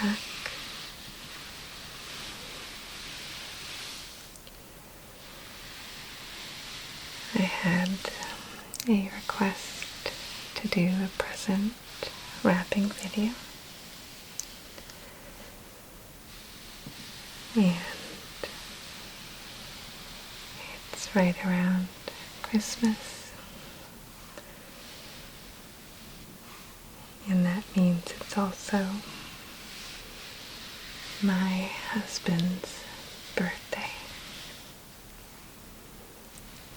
back. I had a request to do a present wrapping video, and it's right around Christmas, and that means it's also my husband's birthday.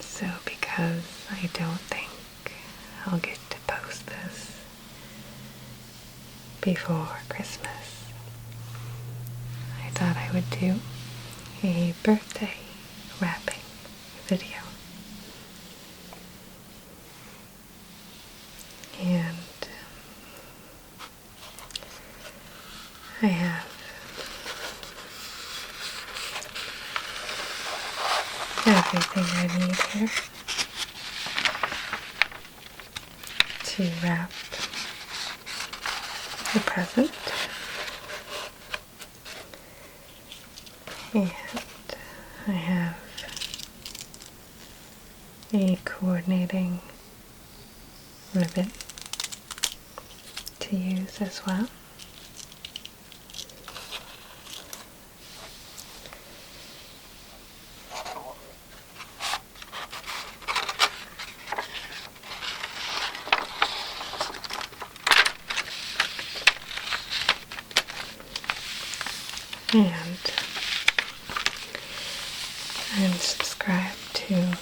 So because I don't think I'll get to post this before Christmas, I thought I would do a birthday wrapping video. And I have everything I need here to wrap the present. And I have a coordinating ribbon to use as well. And I'm subscribed to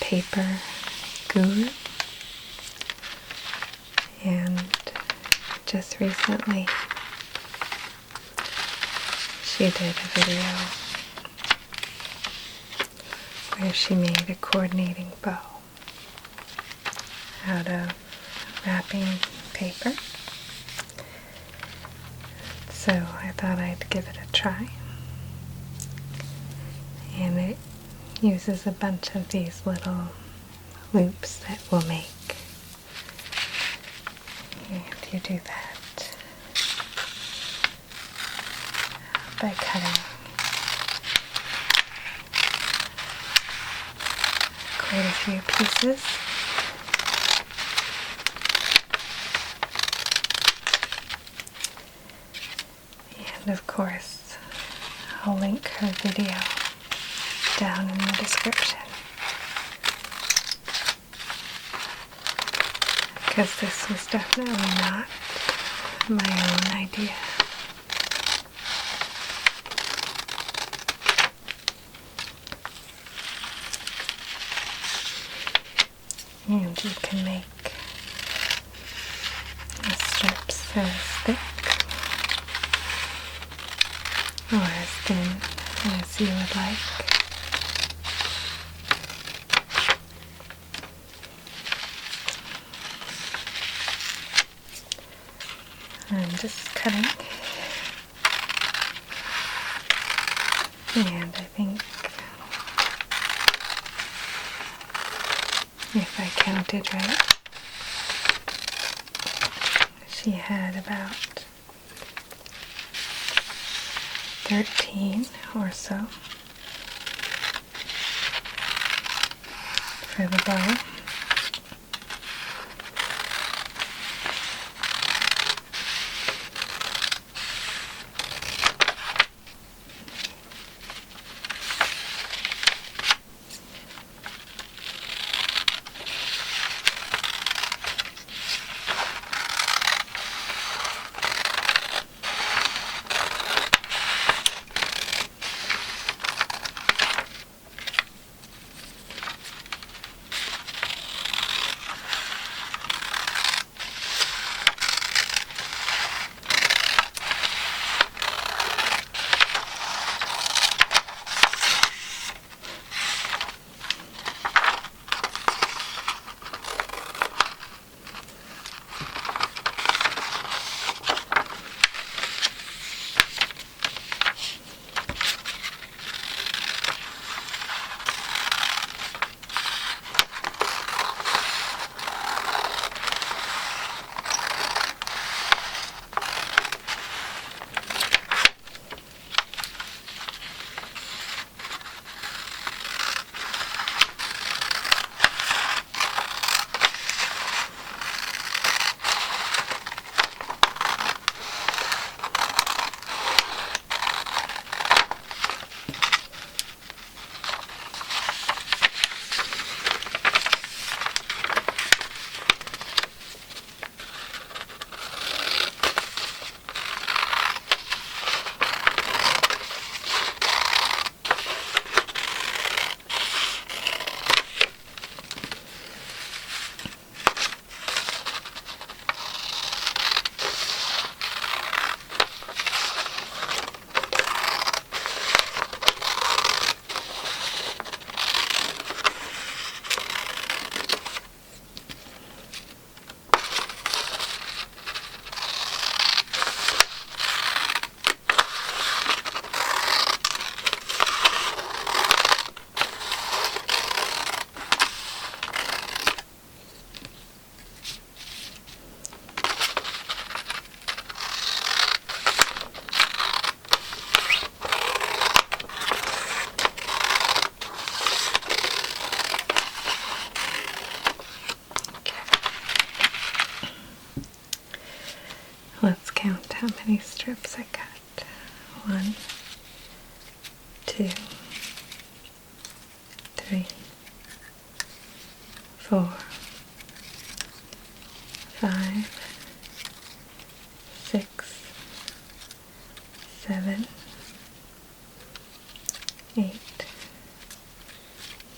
Paper Guru, and just recently she did a video where she made a coordinating bow out of wrapping paper. So I thought I'd give it a try. And it uses a bunch of these little loops that will make. And you do that by cutting quite a few pieces. And of course, I'll link her video down in the description, because this was definitely not my own idea. And you can make the strips as thick or as thin as you would like. I'm just cutting, and I think if I counted right, she had about 13 or so for the bow. count how many strips I cut. 1, 2, 3, 4, 5, 6, 7, 8,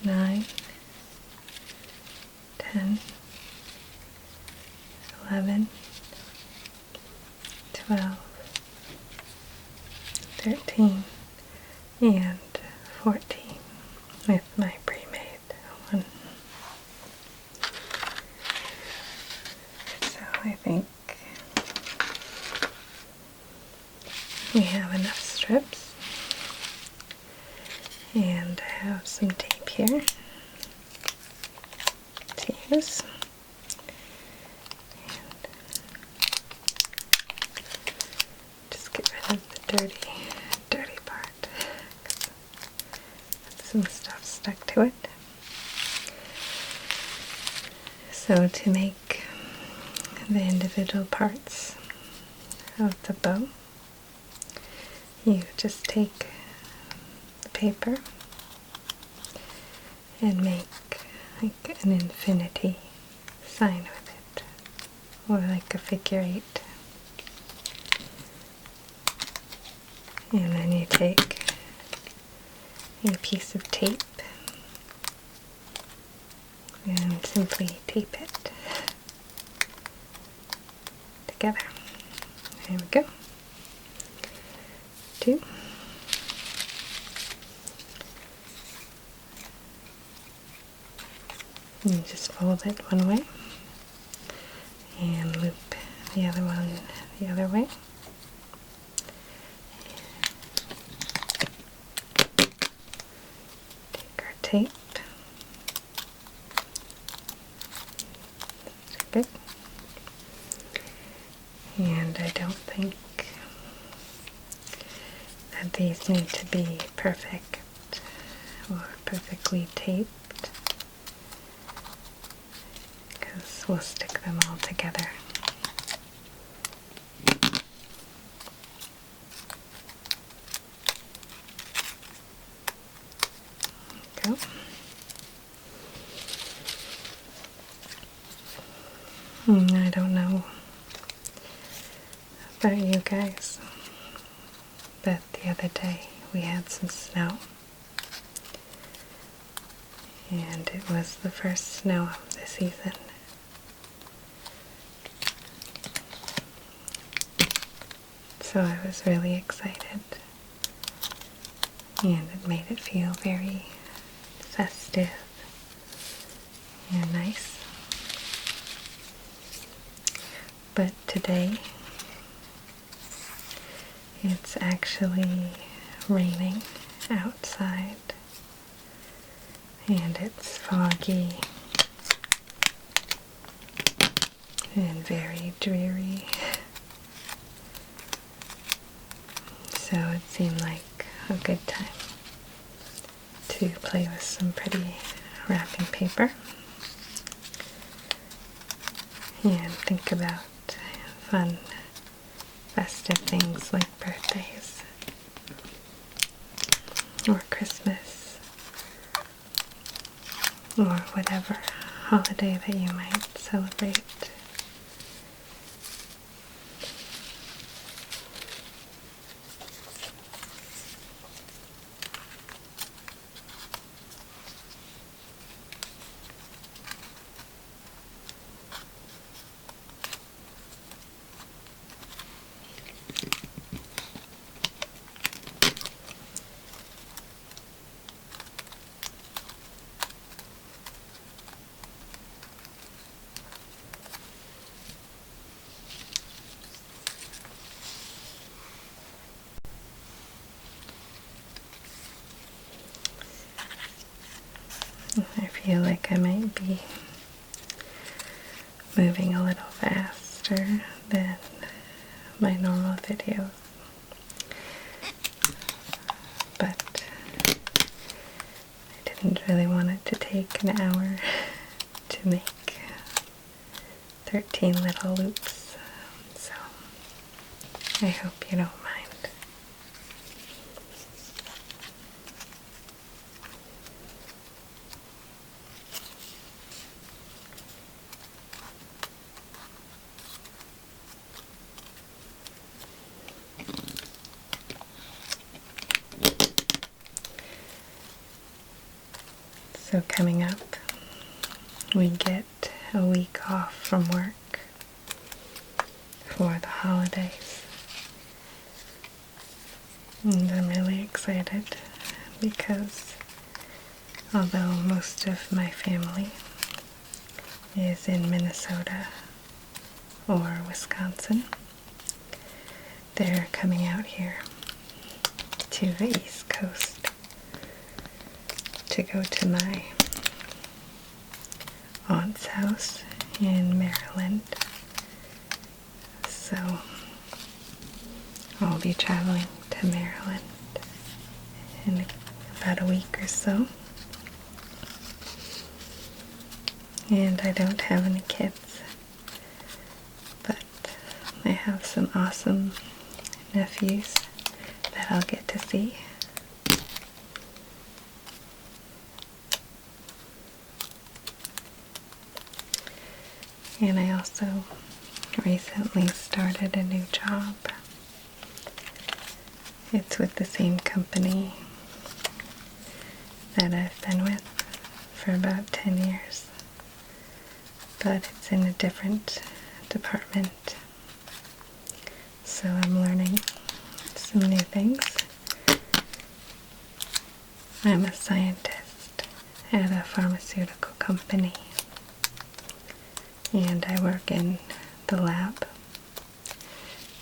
9, 10, 11, 12, 13, and 14 with my pre-made one. So I think we have enough strips, and I have some tape here to use. Just get rid of the dirty part, 'cause some stuff stuck to it. So to make the individual parts of the bow, you just take the paper and make like an infinity sign with it, or like a figure 8. And then you take a piece of tape and simply tape it together. There we go. 2. And you just fold it one way and loop the other one the other way. Take our tape. Good. And I don't think that these need to be perfect or perfectly taped, because we'll stick them all together. Go. I don't know about you guys, but the other day we had some snow, and it was the first snow of the season. So I was really excited, and it made it feel very festive and nice. But today it's actually raining outside, and it's foggy and very dreary. So it seemed like a good time to play with some pretty wrapping paper and think about fun, festive things like birthdays or Christmas or whatever holiday that you might celebrate. I feel like I might be moving a little faster than my normal videos, but I didn't really want it to take an hour to make 13 little loops, so I hope you don't mind. So coming up, we get a week off from work for the holidays. And I'm really excited because although most of my family is in Minnesota or Wisconsin, they're coming out here to the East Coast to go to my aunt's house in Maryland. So I'll be traveling to Maryland in about a week or so. And I don't have any kids, but I have some awesome nephews that I'll get to see. And I also recently started a new job. It's with the same company that I've been with for about 10 years, but it's in a different department. So I'm learning some new things. I'm a scientist at a pharmaceutical company, and I work in the lab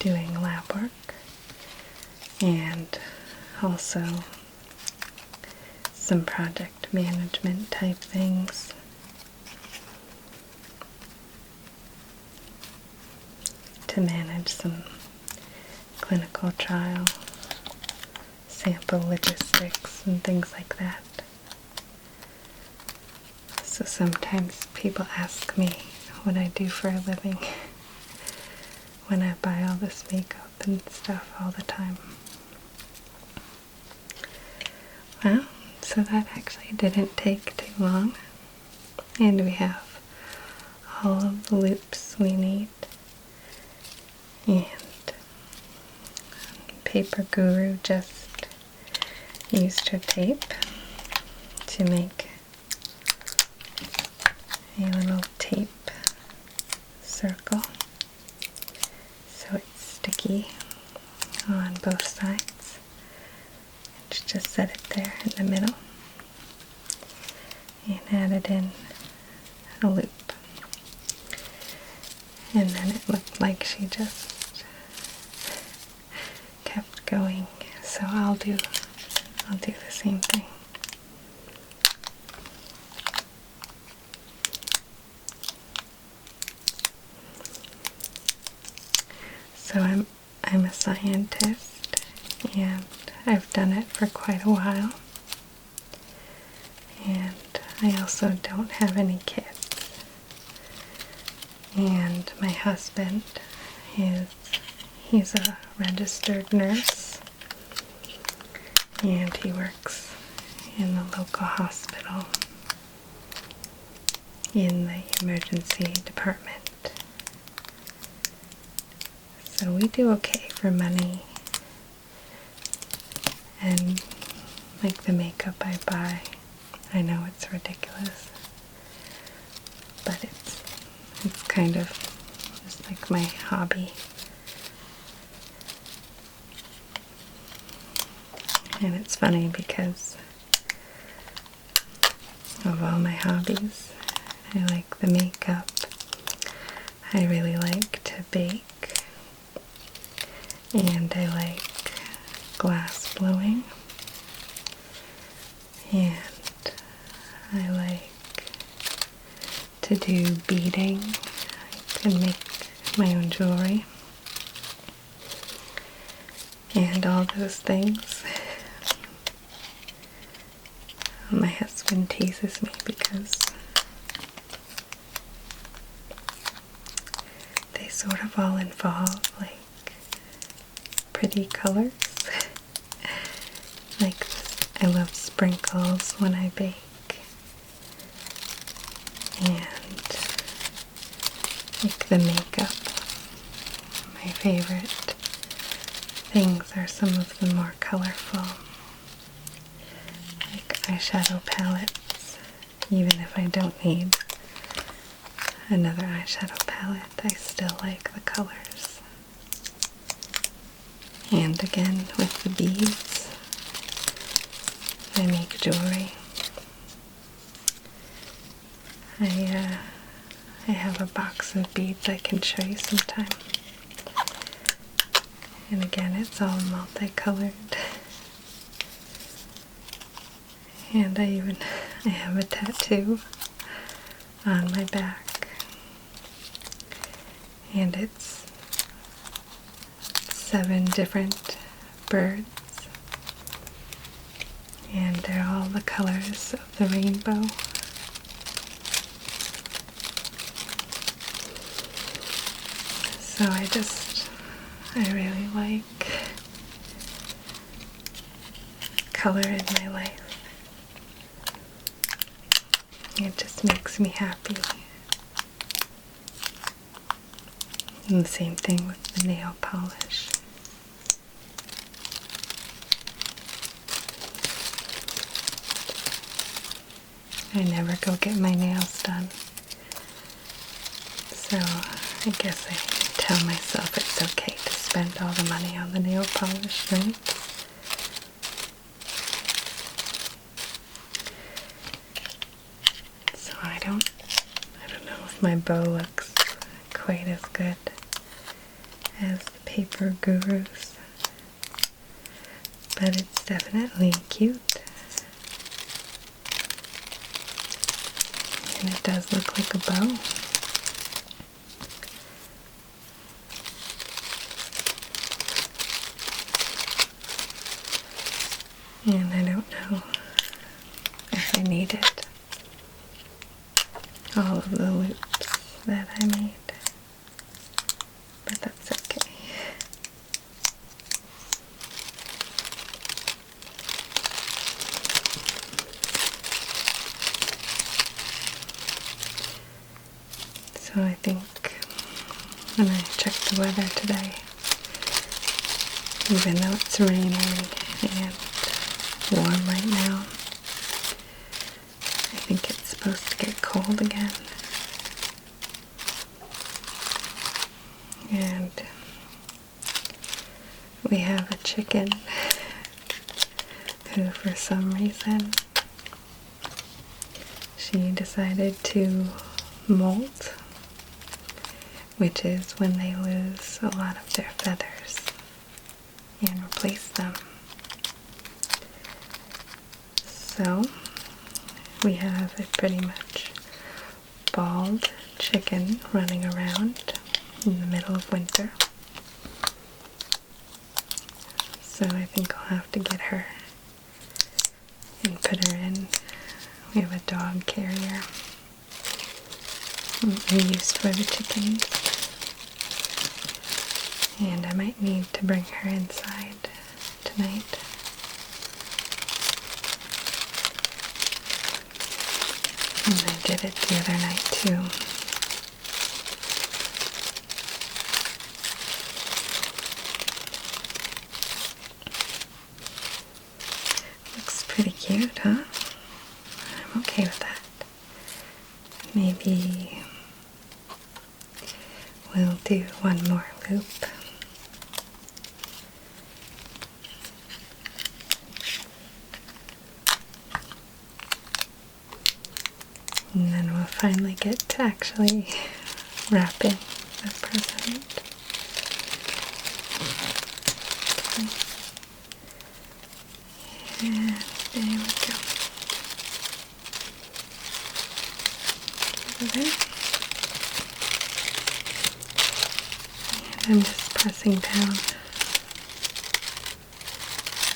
doing lab work and also some project management type things. To manage some clinical trial sample logistics and things like that. So sometimes people ask me what I do for a living when I buy all this makeup and stuff all the time. Well, so that actually didn't take too long, and we have all of the loops we need, and Paper Guru just used her tape to make a little tape circle so it's sticky on both sides. And just set it there in the middle and added in a loop, and then it looked like she just kept going. So I'll do the same thing. So I'm a scientist, and I've done it for quite a while. And I also don't have any kids. And my husband he's a registered nurse, and he works in the local hospital in the emergency department. So we do okay for money, and like the makeup I buy, I know it's ridiculous, but it's kind of just like my hobby. And it's funny because of all my hobbies, I like the makeup, I really like to bake, and I like glass blowing, and I like to do beading. I can make my own jewelry and all those things. My husband teases me because they sort of all involve like pretty colors. Like, I love sprinkles when I bake. And like the makeup. My favorite things are some of the more colorful, like eyeshadow palettes. Even if I don't need another eyeshadow palette, I still like the colors. And again, with the beads, I make jewelry. I have a box of beads I can show you sometime. And again, it's all multicolored. And I have a tattoo on my back. And it's 7 different birds. And they're all the colors of the rainbow. So I really like color in my life. It just makes me happy. And the same thing with the nail polish. I never go get my nails done. So I guess I tell myself it's okay to spend all the money on the nail polish, right? So I don't know if my bow looks quite as good as the Paper Guru's, but it's definitely cute. And it does look like a bow. And I don't know if I needed all of the loops that I made, but that's okay. So I think when I checked the weather today, even though it's raining and warm right now, I think it's supposed to get cold again. And we have a chicken who, for some reason, she decided to molt, which is when they lose a lot of their feathers and replace them. So we have a pretty much bald chicken running around in the middle of winter. So I think I'll have to get her and put her in. We have a dog carrier we use for the chickens. And I might need to bring her inside tonight. And I did it the other night too. Looks pretty cute, huh? I'm okay with that. Maybe we'll do one more loop. And then we'll finally get to actually wrapping the present. Okay. And there we go. Okay. And I'm just pressing down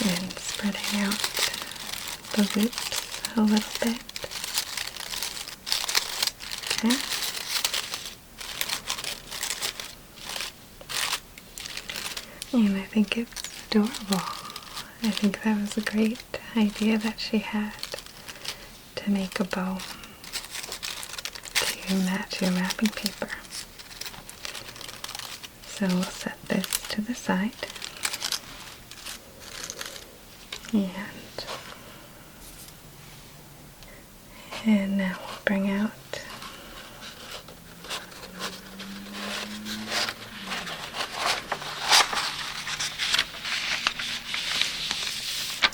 and spreading out the loops a little bit. Okay. And I think it's adorable. I think that was a great idea that she had to make a bow to match your wrapping paper. So we'll set this to the side. And now we'll bring out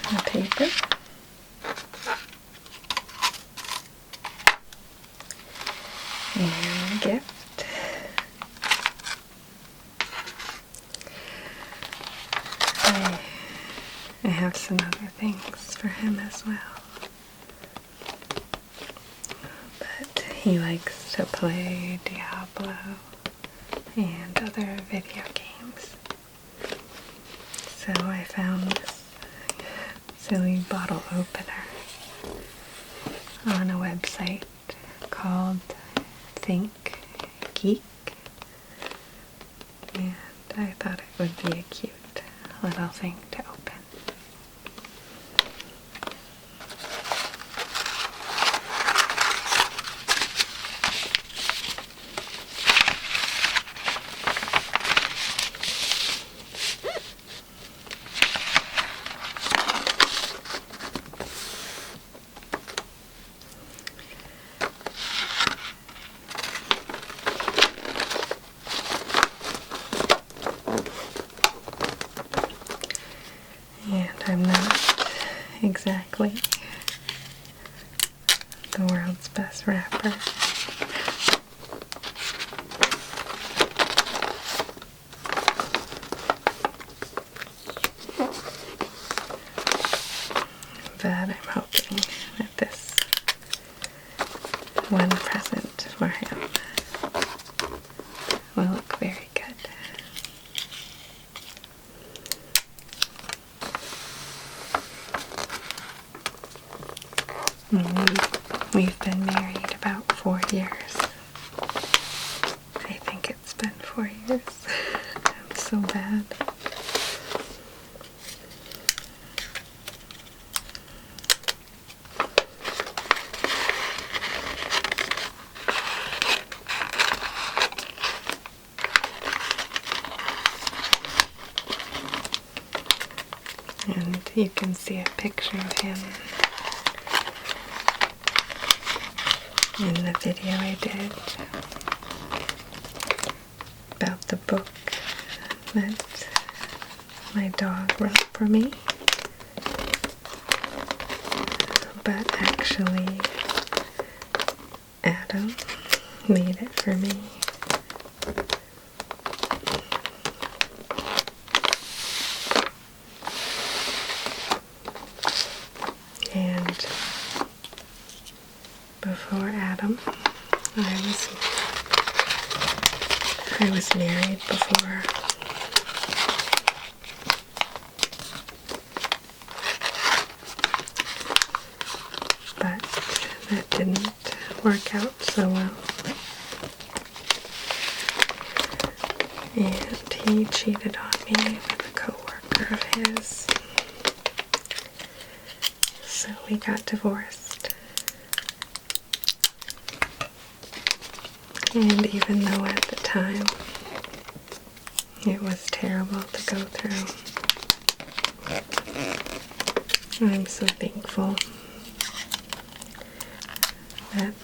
the paper. And the gift. I have some other things for him as well. But he likes to play Diablo and other video games. So I found this silly bottle opener on a website called Think Geek, and I thought it would be a cute little thing to open. And I'm not exactly the world's best rapper. But I'm hoping that this one present for him will look very good. We've been married about 4 years. I think it's been 4 years. I'm so bad. And you can see a picture of him in the video I did about the book that my dog wrote for me. But actually, Adam made it for me. And before Adam, I was married before. But that didn't work out so well. And he cheated on me with a coworker of his. So we got divorced. And even though at the time it was terrible to go through, I'm so thankful that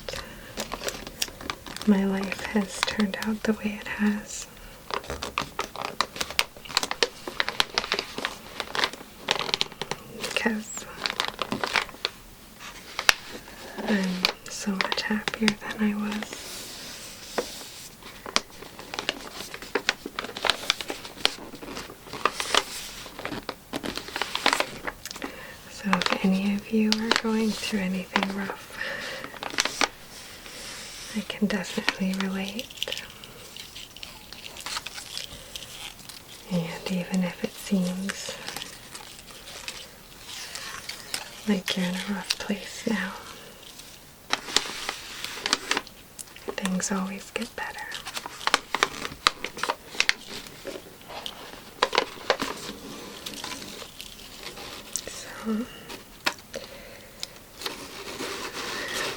my life has turned out the way it has. Because I'm so much happier than I was. So if any of you are going through anything rough, I can definitely relate. And even if it seems like you're in a rough place now, things always get better.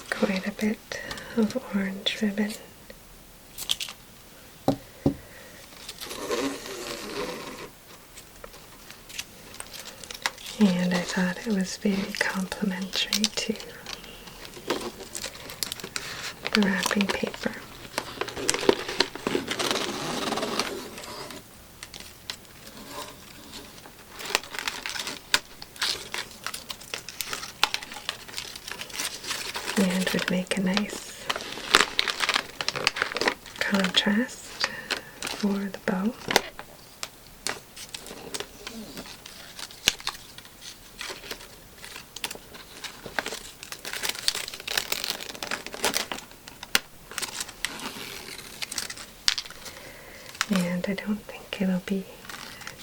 quite a bit of orange ribbon. And I thought it was very complimentary to the wrapping paper. And would make a nice contrast for the bow. And I don't think it'll be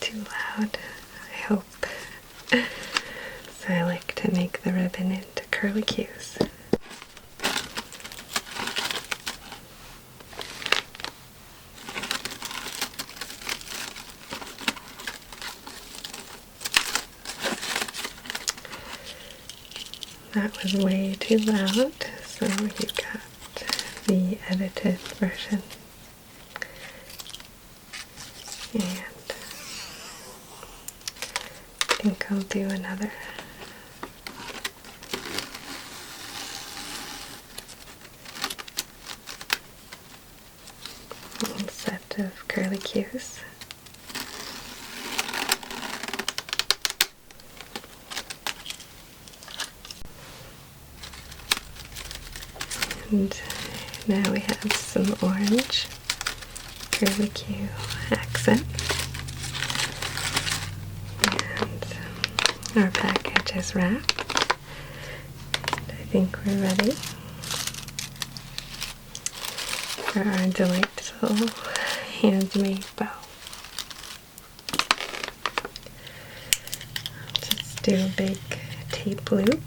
too loud, I hope. So I like to make the ribbon into curlicues. That was way too loud, so you got the edited version. And I think I'll do another set of curlicues. And now we have some orange curlicue accent. And our package is wrapped. I think we're ready for our delightful handmade bow. Just do a big tape loop.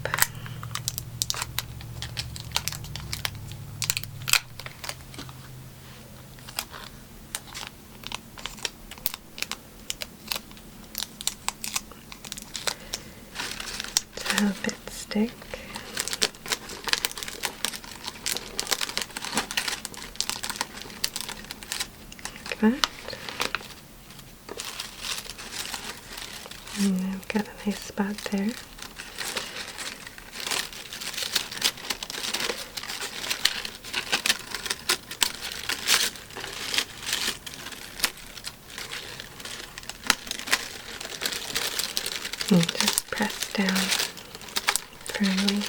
To help it stick. Like that. And I've got a nice spot there. And just press down firmly,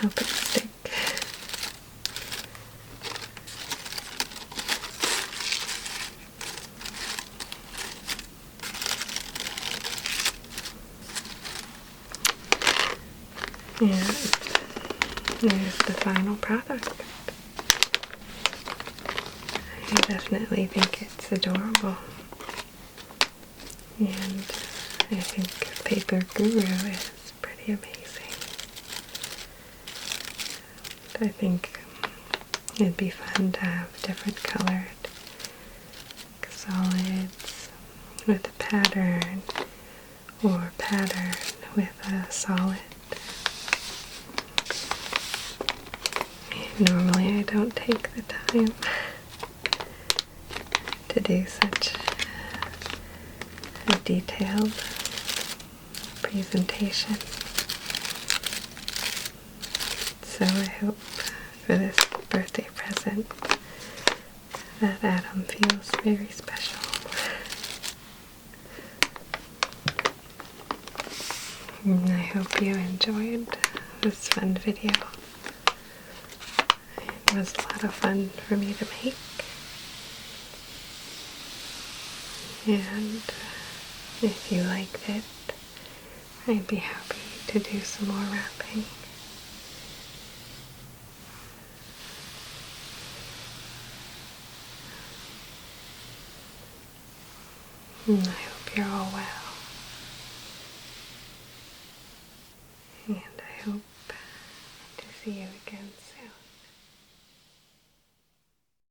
help it stick. And there's the final product. I definitely think it's adorable. And I think Paper Guru is pretty amazing. I think it'd be fun to have different colored solids with a pattern or pattern with a solid. Normally I don't take the time to do such a detailed presentation. So I hope for this birthday present that Adam feels very special. And I hope you enjoyed this fun video. It was a lot of fun for me to make. And if you liked it, I'd be happy to do some more wrapping. And I hope you're all well. And I hope to see you again soon.